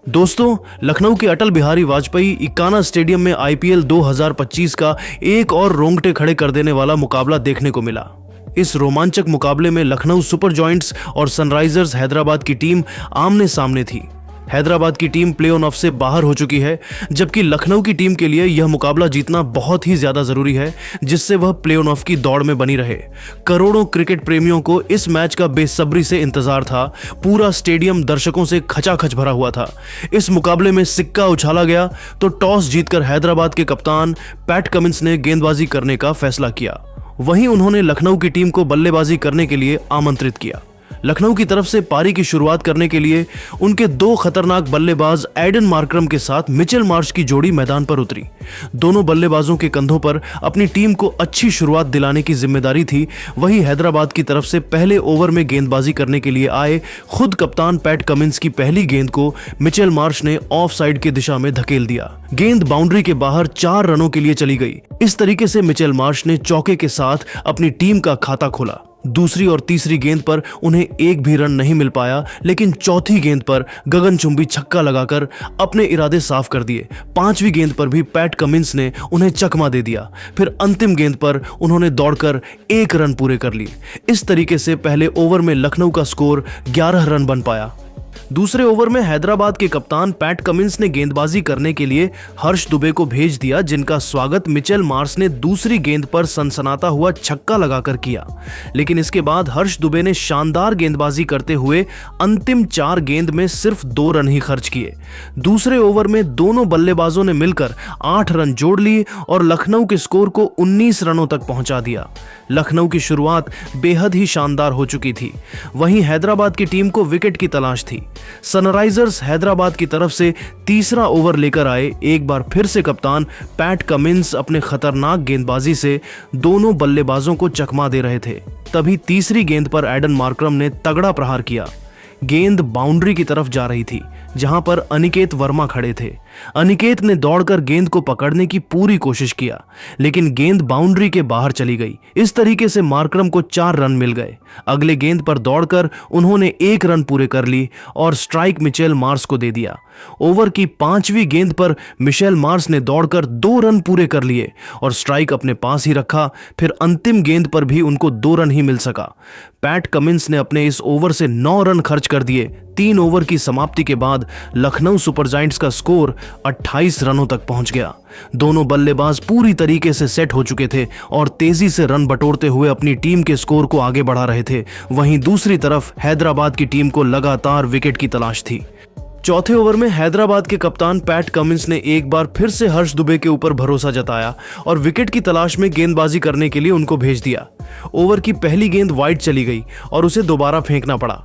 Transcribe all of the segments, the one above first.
दोस्तों, लखनऊ के अटल बिहारी वाजपेयी इकाना स्टेडियम में आईपीएल 2025 का एक और रोंगटे खड़े कर देने वाला मुकाबला देखने को मिला। इस रोमांचक मुकाबले में लखनऊ सुपर जॉयंट्स और सनराइजर्स हैदराबाद की टीम आमने सामने थी। हैदराबाद की टीम प्ले ऑफ से बाहर हो चुकी है, जबकि लखनऊ की टीम के लिए यह मुकाबला जीतना बहुत ही ज्यादा जरूरी है, जिससे वह प्ले ऑफ की दौड़ में बनी रहे। करोड़ों क्रिकेट प्रेमियों को इस मैच का बेसब्री से इंतजार था। पूरा स्टेडियम दर्शकों से खचाखच भरा हुआ था। इस मुकाबले में सिक्का उछाला गया तो टॉस जीतकर हैदराबाद के कप्तान पैट कमिंस ने गेंदबाजी करने का फैसला किया। वहीं उन्होंने लखनऊ की टीम को बल्लेबाजी करने के लिए आमंत्रित किया। लखनऊ की तरफ से पारी की शुरुआत करने के लिए उनके दो खतरनाक बल्लेबाज एडन मार्करम के साथ मिचेल मार्श की जोड़ी मैदान पर उतरी। दोनों बल्लेबाजों के कंधों पर अपनी टीम को अच्छी शुरुआत दिलाने की जिम्मेदारी थी। वहीं हैदराबाद की तरफ से पहले ओवर में गेंदबाजी करने के लिए आए खुद कप्तान पैट कमिंस की पहली गेंद को मिचेल मार्श ने ऑफ साइड की दिशा में धकेल दिया। गेंद बाउंड्री के बाहर 4 रनों के लिए चली गई। इस तरीके से मिचेल मार्श ने चौके के साथ अपनी टीम का खाता खोला। दूसरी और तीसरी गेंद पर उन्हें एक भी रन नहीं मिल पाया, लेकिन चौथी गेंद पर गगनचुंबी छक्का लगाकर अपने इरादे साफ कर दिए। 5वीं गेंद पर भी पैट कमिंस ने उन्हें चकमा दे दिया। फिर अंतिम गेंद पर उन्होंने दौड़कर 1 रन पूरे कर लिए। इस तरीके से पहले ओवर में लखनऊ का स्कोर 11 रन बन पाया। दूसरे ओवर में हैदराबाद के कप्तान पैट कमिंस ने गेंदबाजी करने के लिए हर्ष दुबे को भेज दिया, जिनका स्वागत मिचेल मार्श ने दूसरी गेंद पर सनसनाता हुआ छक्का लगाकर किया। लेकिन इसके बाद हर्ष दुबे ने शानदार गेंदबाजी करते हुए अंतिम 4 गेंद में सिर्फ 2 रन ही खर्च किए। दूसरे ओवर में दोनों बल्लेबाजों ने मिलकर 8 रन जोड़ लिए और लखनऊ के स्कोर को 19 रनों तक पहुंचा दिया। लखनऊ की शुरुआत बेहद ही शानदार हो चुकी थी। वहीं हैदराबाद की टीम को विकेट की तलाश थी। सनराइजर्स हैदराबाद की तरफ से तीसरा ओवर लेकर आए। एक बार फिर से कप्तान पैट कमिंस अपने खतरनाक गेंदबाजी से दोनों बल्लेबाजों को चकमा दे रहे थे। तभी तीसरी गेंद पर एडन मार्करम ने तगड़ा प्रहार किया। गेंद बाउंड्री की तरफ जा रही थी, जहां पर अनिकेत वर्मा खड़े थे। अनिकेत ने दौड़कर गेंद को पकड़ने की पूरी कोशिश किया, लेकिन गेंद बाउंड्री के बाहर चली गई। इस तरीके से मार्करम को 4 रन मिल गए। अगले गेंद पर दौड़कर उन्होंने 1 रन पूरे कर ली और स्ट्राइक मिचेल मार्श को दे दिया। ओवर की 5वीं गेंद पर मिचेल मार्श ने दौड़कर 2 रन पूरे कर लिए और स्ट्राइक अपने पास ही रखा। फिर अंतिम गेंद पर भी उनको 2 रन ही मिल सका। पैट कमिंस ने अपने इस ओवर से 9 रन खर्च कर दिए। 3 ओवर की समाप्ति के बाद लखनऊ सुपर जायंट्स का स्कोर 28 रनों तक पहुंच गया। दोनों बल्लेबाज पूरी तरीके से सेट हो चुके थे और तेजी से रन बटोरते हुए अपनी टीम के स्कोर को आगे बढ़ा रहे थे। वहीं दूसरी तरफ हैदराबाद की टीम को लगातार विकेट की तलाश थी। चौथे ओवर में हैदराबाद के कप्तान पैट कमिंस ने एक बार फिर से हर्ष दुबे के ऊपर भरोसा जताया और विकेट की तलाश में गेंदबाजी करने के लिए उनको भेज दिया। ओवर की पहली गेंद वाइड चली गई और उसे दोबारा फेंकना पड़ा।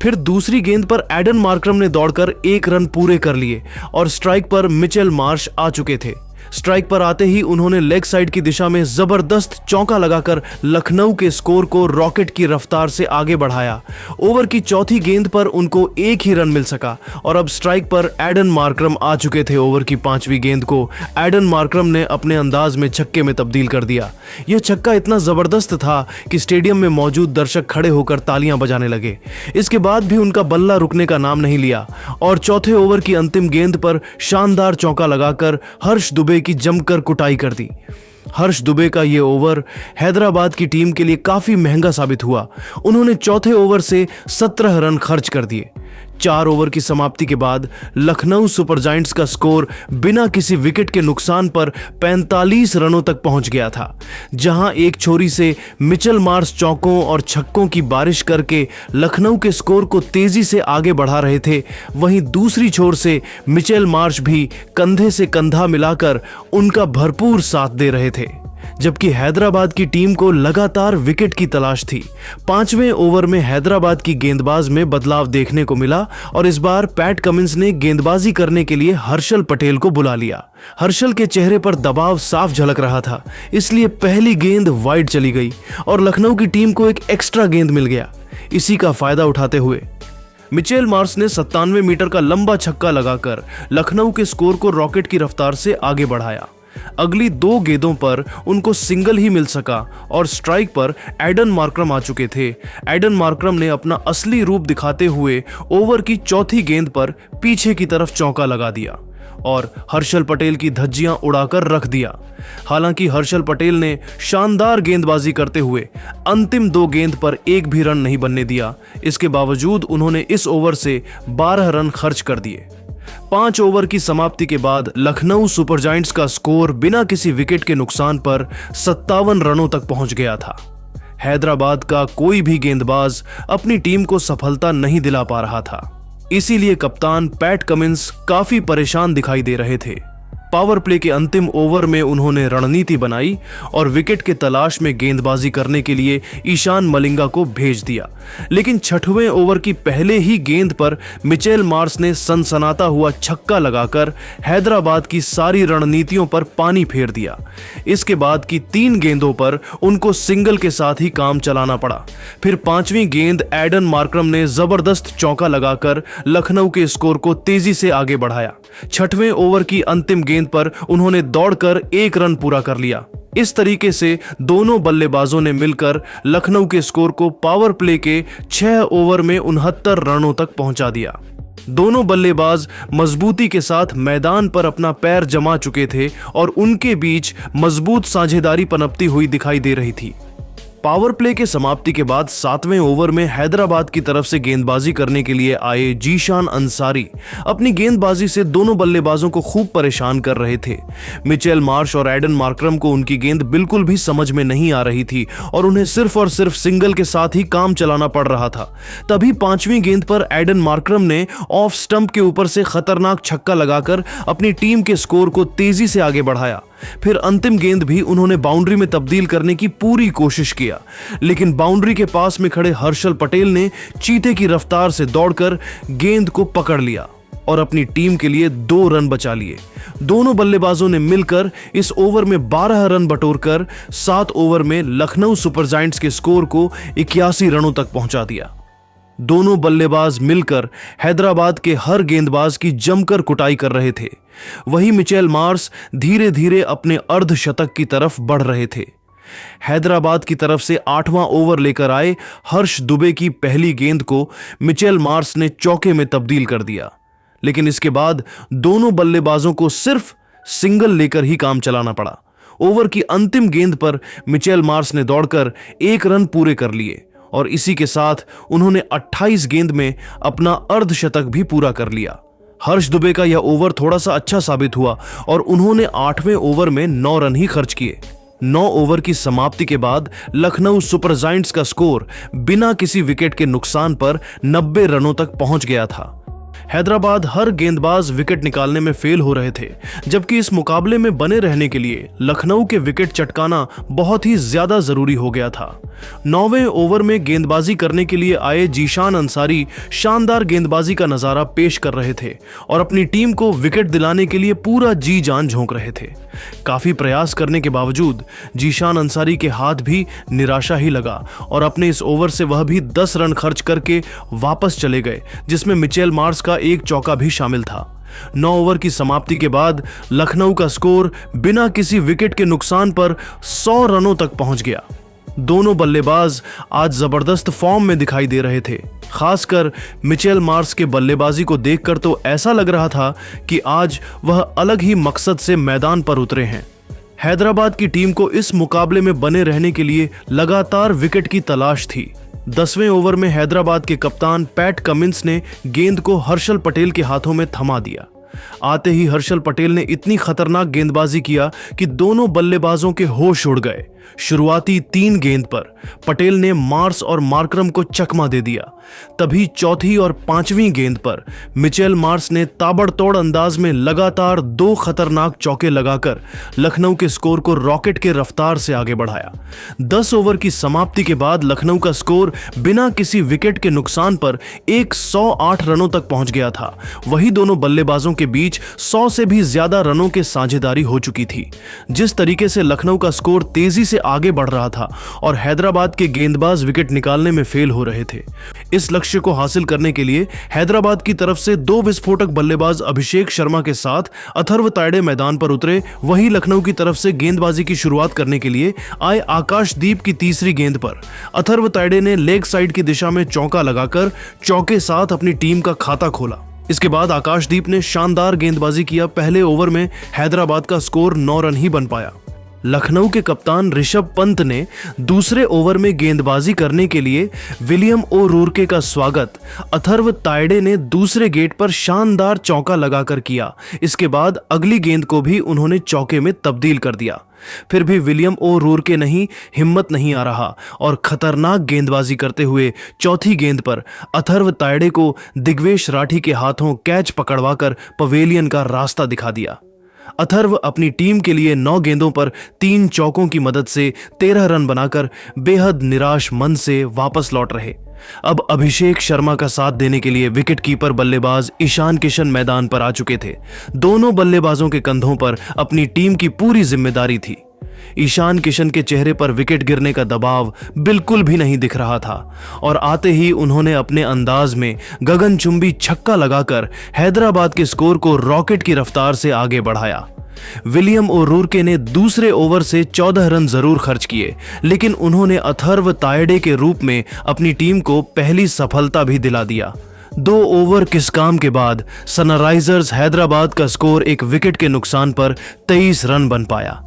फिर दूसरी गेंद पर एडन मार्करम ने दौड़कर 1 रन पूरे कर लिए और स्ट्राइक पर मिचेल मार्श आ चुके थे। स्ट्राइक पर आते ही उन्होंने लेग साइड की दिशा में जबरदस्त चौका लगाकर लखनऊ के स्कोर को रॉकेट की रफ्तार से आगे बढ़ाया। ओवर की चौथी गेंद पर उनको 1 ही रन मिल सका और अब स्ट्राइक पर एडन मार्करम आ चुके थे। ओवर की 5वीं गेंद को एडन मार्करम ने अपने अंदाज में छक्के में तब्दील कर दिया। यह छक्का इतना जबरदस्त था कि स्टेडियम में मौजूद दर्शक खड़े होकर तालियां बजाने लगे। इसके बाद भी उनका बल्ला रुकने का नाम नहीं लिया और चौथे ओवर की अंतिम गेंद पर शानदार चौका लगाकर हर्ष दुबे की जमकर कुटाई कर दी। हर्ष दुबे का ये ओवर हैदराबाद की टीम के लिए काफी महंगा साबित हुआ। उन्होंने चौथे ओवर से 17 रन खर्च कर दिए। 4 ओवर की समाप्ति के बाद लखनऊ सुपर जायंट्स का स्कोर बिना किसी विकेट के नुकसान पर 45 रनों तक पहुंच गया था। जहां एक छोरी से मिचेल मार्श चौकों और छक्कों की बारिश करके लखनऊ के स्कोर को तेजी से आगे बढ़ा रहे थे, वहीं दूसरी छोर से मिचेल मार्श भी कंधे से कंधा मिलाकर उनका भरपूर साथ दे रहे थे। जबकि हैदराबाद की टीम को लगातार विकेट की तलाश थी। 5वें ओवर में हैदराबाद की गेंदबाज में बदलाव देखने को मिला और इस बार पैट कमिंस ने गेंदबाजी करने के लिए हर्षल पटेल को बुला लिया। हर्षल के चेहरे पर दबाव साफ झलक रहा था, इसलिए पहली गेंद वाइड चली गई और लखनऊ की टीम को एक एक्स्ट्रा गेंद मिल गया। इसी का फायदा उठाते हुए मिचेल मार्श ने 97 मीटर का लंबा छक्का लगाकर लखनऊ के स्कोर को रॉकेट की रफ्तार से आगे बढ़ाया। अगली 2 गेंदों पर उनको सिंगल ही मिल सका और स्ट्राइक पर एडन मार्करम आ चुके थे। एडन मार्करम ने अपना असली रूप दिखाते हुए ओवर की चौथी गेंद पर पीछे की तरफ चौका लगा दिया और हर्षल पटेल की धज्जियां उड़ाकर रख दिया। हालांकि हर्षल पटेल ने शानदार गेंदबाजी करते हुए अंतिम 2 गेंद पर एक भी रन नहीं बनने दिया। इसके बावजूद उन्होंने इस ओवर से 12 रन खर्च कर दिए। 5 ओवर की समाप्ति के बाद लखनऊ सुपर जायंट्स का स्कोर बिना किसी विकेट के नुकसान पर 57 रनों तक पहुंच गया था। हैदराबाद का कोई भी गेंदबाज अपनी टीम को सफलता नहीं दिला पा रहा था। इसीलिए कप्तान पैट कमिंस काफी परेशान दिखाई दे रहे थे। पावर प्ले के अंतिम ओवर में उन्होंने रणनीति बनाई और विकेट के तलाश में गेंदबाजी करने के लिए ईशान मलिंगा को भेज दिया। लेकिन 6वें ओवर की पहले ही गेंद पर मिचेल मार्श ने सनसनाता हुआ छक्का लगाकर हैदराबाद की सारी रणनीतियों पर पानी फेर दिया। इसके बाद की 3 गेंदों पर उनको सिंगल के साथ ही काम चलाना पड़ा। फिर 5वीं गेंद एडन मार्करम ने जबरदस्त चौका लगाकर लखनऊ के स्कोर को तेजी से आगे बढ़ाया। 6वें ओवर की अंतिम गेंद पर उन्होंने दौड़कर 1 रन पूरा कर लिया। इस तरीके से दोनों बल्लेबाजों ने मिलकर लखनऊ के स्कोर को पावर प्ले के 6 ओवर में 69 रनों तक पहुंचा दिया। दोनों बल्लेबाज मजबूती के साथ मैदान पर अपना पैर जमा चुके थे और उनके बीच मजबूत साझेदारी पनपती हुई दिखाई दे रही थी। पावर प्ले के समाप्ति के बाद 7वें ओवर में हैदराबाद की तरफ से गेंदबाजी करने के लिए आए जीशान अंसारी अपनी गेंदबाजी से दोनों बल्लेबाजों को खूब परेशान कर रहे थे। मिचेल मार्श और एडन मार्करम को उनकी गेंद बिल्कुल भी समझ में नहीं आ रही थी और उन्हें सिर्फ और सिर्फ सिंगल के साथ ही काम चलाना पड़ रहा था। तभी 5वीं गेंद पर एडन मार्करम ने ऑफ स्टंप के ऊपर से खतरनाक छक्का लगाकर अपनी टीम के स्कोर को तेजी से आगे बढ़ाया। फिर अंतिम गेंद भी उन्होंने बाउंड्री में तब्दील करने की पूरी कोशिश किया, लेकिन बाउंड्री के पास में खड़े हर्षल पटेल ने चीते की रफ्तार से दौड़कर गेंद को पकड़ लिया और अपनी टीम के लिए 2 रन बचा लिए। दोनों बल्लेबाजों ने मिलकर इस ओवर में 12 रन बटोरकर 7 ओवर में लखनऊ सुपर जायंट्स के स्कोर को 81 रनों तक पहुंचा दिया। दोनों बल्लेबाज मिलकर हैदराबाद के हर गेंदबाज की जमकर कुटाई कर रहे थे। वहीं मिचेल मार्श धीरे धीरे अपने अर्धशतक की तरफ बढ़ रहे थे। हैदराबाद की तरफ से 8वां ओवर लेकर आए हर्ष दुबे की पहली गेंद को मिचेल मार्श ने चौके में तब्दील कर दिया, लेकिन इसके बाद दोनों बल्लेबाजों को सिर्फ सिंगल लेकर ही काम चलाना पड़ा। ओवर की अंतिम गेंद पर मिचेल मार्श ने दौड़कर 1 रन पूरे कर लिए और इसी के साथ उन्होंने 28 गेंद में अपना अर्धशतक भी पूरा कर लिया। हर्ष दुबे का यह ओवर थोड़ा सा अच्छा साबित हुआ और उन्होंने 8वें ओवर में 9 रन ही खर्च किए। 9 ओवर की समाप्ति के बाद लखनऊ सुपर जायंट्स का स्कोर बिना किसी विकेट के नुकसान पर 90 रनों तक पहुंच गया था। हैदराबाद हर गेंदबाज विकेट निकालने में फेल हो रहे थे, जबकि इस मुकाबले में बने रहने के लिए लखनऊ के विकेट चटकाना बहुत ही ज्यादा जरूरी हो गया था। 9वें ओवर में गेंदबाजी करने के लिए आए जीशान अंसारी शानदार गेंदबाजी का नजारा पेश कर रहे थे और अपनी टीम को विकेट दिलाने के लिए पूरा जी जान झोंक रहे थे। काफी प्रयास करने के बावजूद जीशान अंसारी के हाथ भी निराशा ही लगा और अपने इस ओवर से वह भी 10 रन खर्च करके वापस चले गए, जिसमें मिचेल मार्श का एक चौका भी शामिल था। 9 ओवर की समाप्ति के बाद लखनऊ का स्कोर बिना किसी विकेट के नुकसान पर 100 रनों तक पहुंच गया। दोनों बल्लेबाज आज जबरदस्त फॉर्म में दिखाई दे रहे थे। खासकर मिचेल मार्श के बल्लेबाजी को देखकर तो ऐसा लग रहा था कि आज वह अलग ही मकसद से मैदान पर उतरे हैं। हैदराबाद की टीम को इस मुकाबले में बने रहने के लिए लगातार विकेट की तलाश थी। 10वें ओवर में हैदराबाद के कप्तान पैट कमिंस ने गेंद को हर्षल पटेल के हाथों में थमा दिया। आते ही हर्षल पटेल ने इतनी खतरनाक गेंदबाजी किया कि दोनों बल्लेबाजों के होश उड़ गए। शुरुआती 3 गेंद पर पटेल ने मार्श और मार्करम को चकमा दे दिया। तभी चौथी और 5वीं गेंद पर मिचेल मार्श ने ताबड़तोड़ अंदाज में लगातार 2 खतरनाक चौके लगाकर लखनऊ के स्कोर को रॉकेट के रफ्तार से आगे बढ़ाया। 10 ओवर की समाप्ति के बाद लखनऊ का स्कोर बिना किसी विकेट के नुकसान पर 108 रनों तक पहुंच गया था। वही दोनों बल्लेबाजों के बीच 100 से भी ज्यादा रनों की साझेदारी हो चुकी थी। जिस तरीके से लखनऊ का स्कोर तेजी से से आगे बढ़ रहा था और हैदराबाद के गेंदबाज विकेट निकालने में फेल हो रहे थे। इस लक्ष्य को हासिल करने के लिए हैदराबाद की तरफ से 2 विस्फोटक बल्लेबाज अभिषेक शर्मा के साथ अथर्व तायडे मैदान पर उतरे। वहीं लखनऊ की तरफ से गेंदबाजी की शुरुआत करने के लिए आए आकाशदीप की तीसरी गेंद पर अथर्व तायडे ने लेग साइड की दिशा में चौका लगाकर चौके साथ अपनी टीम का खाता खोला। इसके बाद आकाशदीप ने शानदार गेंदबाजी किया। पहले ओवर में हैदराबाद का स्कोर 9 रन ही बन पाया। लखनऊ के कप्तान ऋषभ पंत ने दूसरे ओवर में गेंदबाजी करने के लिए विलियम ओ रूरके का स्वागत अथर्व तायडे ने दूसरे गेट पर शानदार चौका लगाकर किया। इसके बाद अगली गेंद को भी उन्होंने चौके में तब्दील कर दिया। फिर भी विलियम ओ रूरके नहीं हिम्मत नहीं आ रहा और खतरनाक गेंदबाजी करते हुए चौथी गेंद पर अथर्व तायडे को दिग्वेश राठी के हाथों कैच पकड़वाकर पवेलियन का रास्ता दिखा दिया। अथर्व अपनी टीम के लिए 9 गेंदों पर 3 चौकों की मदद से 13 रन बनाकर बेहद निराश मन से वापस लौट रहे। अब अभिषेक शर्मा का साथ देने के लिए विकेटकीपर बल्लेबाज ईशान किशन मैदान पर आ चुके थे। दोनों बल्लेबाजों के कंधों पर अपनी टीम की पूरी जिम्मेदारी थी। ईशान किशन के चेहरे पर विकेट गिरने का दबाव बिल्कुल भी नहीं दिख रहा था और आते ही उन्होंने अपने अंदाज में गगनचुंबी छक्का लगाकर हैदराबाद के स्कोर को रॉकेट की रफ्तार से आगे बढ़ाया। विलियम ओ रूरके ने दूसरे ओवर से 14 रन जरूर खर्च किए, लेकिन उन्होंने अथर्व तायडे के रूप में अपनी टीम को पहली सफलता भी दिला दिया। 2 ओवर किस काम के बाद सनराइजर्स हैदराबाद का स्कोर एक विकेट के नुकसान पर 23 रन बन पाया।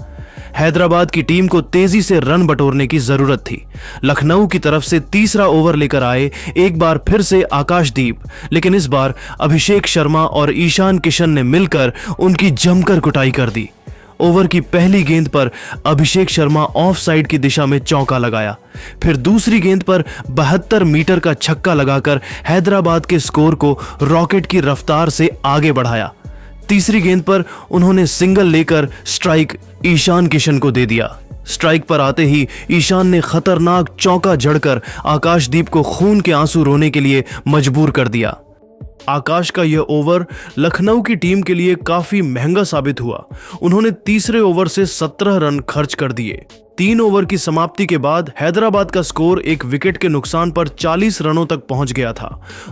हैदराबाद की टीम को तेजी से रन बटोरने की जरूरत थी। लखनऊ की तरफ से तीसरा ओवर लेकर आए एक बार फिर से आकाशदीप, लेकिन इस बार अभिषेक शर्मा और ईशान किशन ने मिलकर उनकी जमकर कुटाई कर दी। ओवर की पहली गेंद पर अभिषेक शर्मा ऑफ साइड की दिशा में चौका लगाया। फिर दूसरी गेंद पर 72 मीटर का छक्का लगाकर हैदराबाद के स्कोर को रॉकेट की रफ्तार से आगे बढ़ाया। तीसरी गेंद पर उन्होंने सिंगल लेकर स्ट्राइक ईशान किशन को दे दिया। स्ट्राइक पर आते ही ईशान ने खतरनाक चौका जड़कर आकाशदीप को खून के आंसू रोने के लिए मजबूर कर दिया। आकाश का यह ओवर लखनऊ की टीम के लिए काफी महंगा साबित हुआ। उन्होंने तीसरे ओवर से 17 रन खर्च कर दिए। 3 ओवर की समाप्ति के बाद हैदराबाद का स्कोर एक विकेट के नुकसान पर 40 रनों तक पहुंच गया था।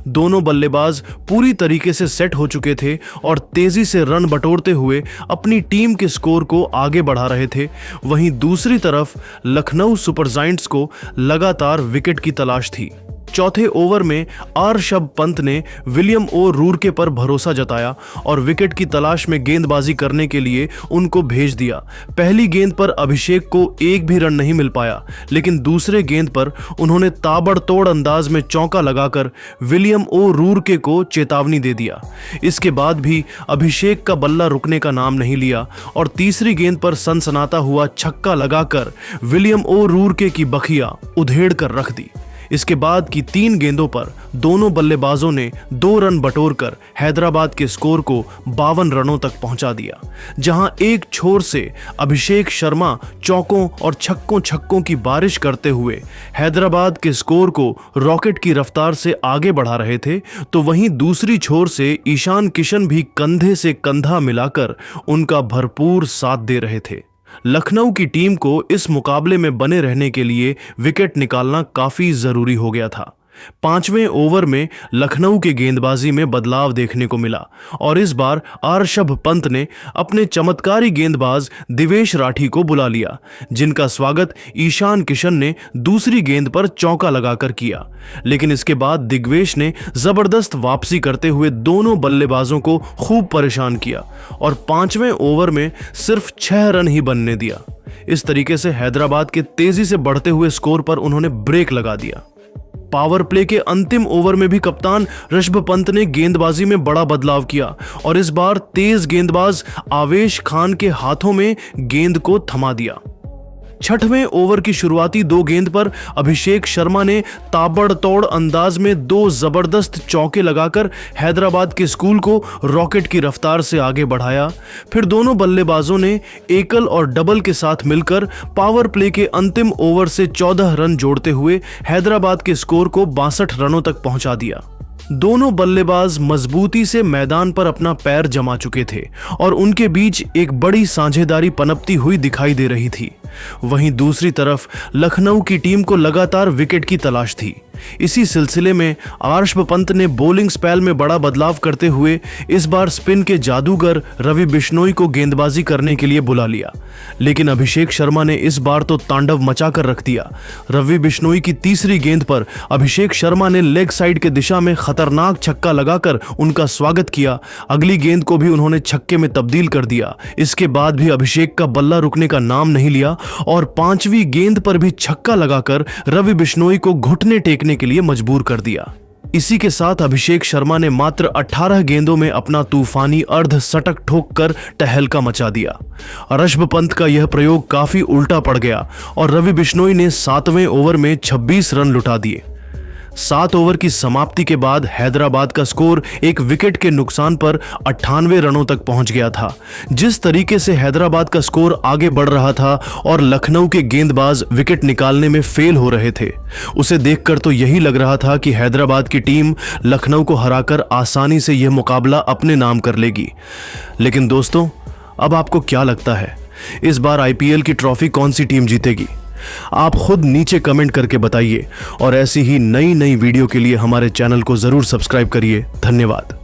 दोनों बल्लेबाज पूरी तरीके से सेट हो चुके थे और तेजी से रन बटोरते हुए अपनी टीम के स्कोर को आगे बढ़ा रहे थे। वहीं दूसरी तरफ लखनऊ सुपर जायंट्स को लगातार विकेट की तलाश थी। चौथे ओवर में ऋषभ पंत ने विलियम ओ रूरके पर भरोसा जताया और विकेट की तलाश में गेंदबाजी करने के लिए उनको भेज दिया। पहली गेंद पर अभिषेक को एक भी रन नहीं मिल पाया, लेकिन दूसरे गेंद पर उन्होंने ताबड़तोड़ अंदाज में चौका लगाकर विलियम ओ रूरके को चेतावनी दे दिया। इसके बाद भी अभिषेक का बल्ला रुकने का नाम नहीं लिया और तीसरी गेंद पर सनसनाता हुआ छक्का लगाकर विलियम ओ रूरके की बखिया उधेड़ कर रख दी। इसके बाद की 3 गेंदों पर दोनों बल्लेबाजों ने 2 रन बटोरकर हैदराबाद के स्कोर को 52 रनों तक पहुंचा दिया। जहां एक छोर से अभिषेक शर्मा चौकों और छक्कों की बारिश करते हुए हैदराबाद के स्कोर को रॉकेट की रफ्तार से आगे बढ़ा रहे थे, तो वहीं दूसरी छोर से ईशान किशन भी कंधे से कंधा मिलाकर उनका भरपूर साथ दे रहे थे। लखनऊ की टीम को इस मुकाबले में बने रहने के लिए विकेट निकालना काफी जरूरी हो गया था। 5वें ओवर में लखनऊ के गेंदबाजी में बदलाव देखने को मिला और इस बार ऋषभ पंत ने अपने चमत्कारी गेंदबाज दिवेश राठी को बुला लिया, जिनका स्वागत ईशान किशन ने दूसरी गेंद पर चौका लगाकर किया। लेकिन इसके बाद दिग्वेश ने जबरदस्त वापसी करते हुए दोनों बल्लेबाजों को खूब परेशान किया और 5वें ओवर में सिर्फ 6 रन ही बनने दिया। इस तरीके से हैदराबाद के तेजी से बढ़ते हुए स्कोर पर उन्होंने ब्रेक लगा दिया। पावर प्ले के अंतिम ओवर में भी कप्तान ऋषभ पंत ने गेंदबाजी में बड़ा बदलाव किया और इस बार तेज गेंदबाज आवेश खान के हाथों में गेंद को थमा दिया। 6वें ओवर की शुरुआती 2 गेंद पर अभिषेक शर्मा ने ताबड़तोड़ अंदाज में 2 जबरदस्त चौके लगाकर हैदराबाद के स्कूल को रॉकेट की रफ्तार से आगे बढ़ाया। फिर दोनों बल्लेबाजों ने एकल और डबल के साथ मिलकर पावर प्ले के अंतिम ओवर से 14 रन जोड़ते हुए हैदराबाद के स्कोर को 62 रनों तक पहुंचा दिया। दोनों बल्लेबाज मजबूती से मैदान पर अपना पैर जमा चुके थे और उनके बीच एक बड़ी साझेदारी पनपती हुई दिखाई दे रही थी। वहीं दूसरी तरफ लखनऊ की टीम को लगातार विकेट की तलाश थी। इसी सिलसिले में ऋषभ पंत ने बॉलिंग स्पेल में बड़ा बदलाव करते हुए इस बार स्पिन के जादूगर रवि बिश्नोई को गेंदबाजी करने के लिए बुला लिया, लेकिन अभिषेक शर्मा ने इस बार तो तांडव मचाकर रख दिया। रवि बिश्नोई की तीसरी गेंद पर अभिषेक शर्मा ने लेग साइड के दिशा में खतरनाक छक्का लगाकर उनका स्वागत किया। अगली गेंद को भी उन्होंने छक्के में तब्दील कर दिया। इसके बाद भी अभिषेक का बल्ला रुकने का नाम नहीं लिया और पांचवी गेंद पर भी छक्का लगाकर रवि बिश्नोई को घुटने टेकने के लिए मजबूर कर दिया। इसी के साथ अभिषेक शर्मा ने मात्र 18 गेंदों में अपना तूफानी अर्ध शतक ठोककर तहलका मचा दिया। ऋषभ पंत का यह प्रयोग काफी उल्टा पड़ गया और रवि बिश्नोई ने 7वें ओवर में 26 रन लुटा दिए। 7 ओवर की समाप्ति के बाद हैदराबाद का स्कोर एक विकेट के नुकसान पर 98 रनों तक पहुंच गया था। जिस तरीके से हैदराबाद का स्कोर आगे बढ़ रहा था और लखनऊ के गेंदबाज विकेट निकालने में फेल हो रहे थे, उसे देखकर तो यही लग रहा था कि हैदराबाद की टीम लखनऊ को हराकर आसानी से यह मुकाबला अपने नाम कर लेगी। लेकिन दोस्तों, अब आपको क्या लगता है, इस बार आईपीएल की ट्रॉफी कौन सी टीम जीतेगी? आप खुद नीचे कमेंट करके बताइए और ऐसी ही नई वीडियो के लिए हमारे चैनल को जरूर सब्सक्राइब करिए। धन्यवाद।